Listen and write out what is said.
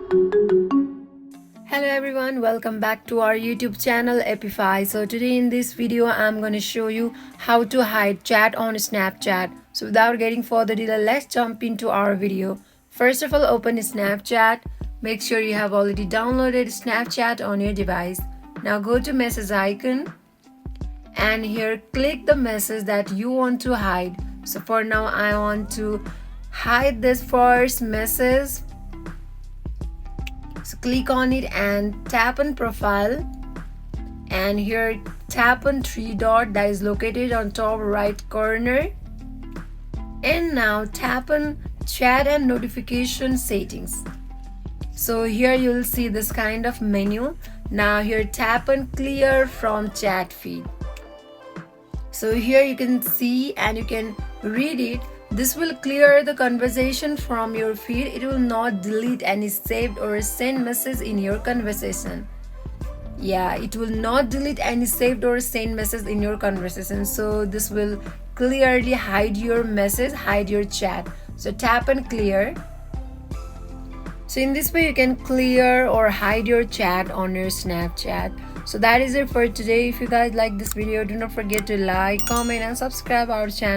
Hello everyone, welcome back to our YouTube channel Epify. So today in this video I'm going to show you how to hide chat on Snapchat. So without getting further delay, let's jump into our video. First of all, open Snapchat. Make sure you have already downloaded Snapchat on your device. Now go to message icon and here click the message that you want to hide. So for now I want to hide this first message. So click on it and tap on profile, and here tap on three dot that is located on top right corner, and now tap on chat and notification settings. So here you will see this kind of menu. Now here tap on clear from chat feed. So here you can see and you can read it. This will clear the conversation from your feed. It will not delete any saved or sent message in your conversation. Yeah, it will not delete any saved or sent message in your conversation. So this will clearly hide your message, hide your chat. So tap and clear. So in this way you can clear or hide your chat on your Snapchat. So that is it for today. If you guys like this video, do not forget to like, comment and subscribe our channel.